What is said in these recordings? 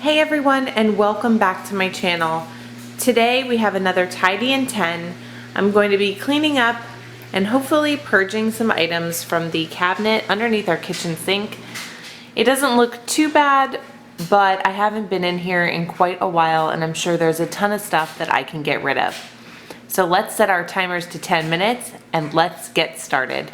Hey everyone, and welcome back to my channel. Today we have another Tidy in 10. I'm going to be cleaning up and hopefully purging some items from the cabinet underneath our kitchen sink. It doesn't look too bad, but I haven't been in here in quite a while and I'm sure there's a ton of stuff that I can get rid of. So let's set our timers to 10 minutes and let's get started.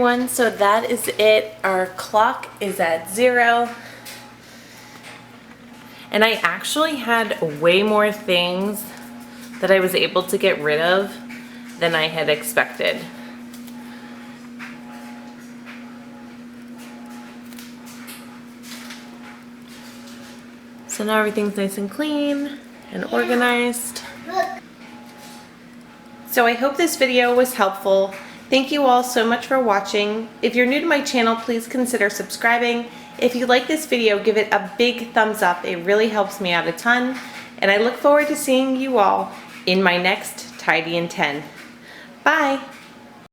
everyone, so that is it. Our clock is at 0. And I actually had way more things that I was able to get rid of than I had expected. So now everything's nice and clean and organized. So I hope this video was helpful. Thank you all so much for watching. If you're new to my channel, please consider subscribing. If you like this video, give it a big thumbs up. It really helps me out a ton. And I look forward to seeing you all in my next Tidy in 10. Bye!